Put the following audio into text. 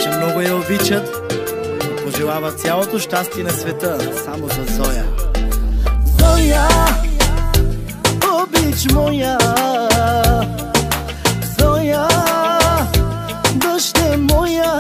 че много я обичат и пожелава цялото щастие на света само за Зоя. Зоя, обич моя, Зоя, дъще моя.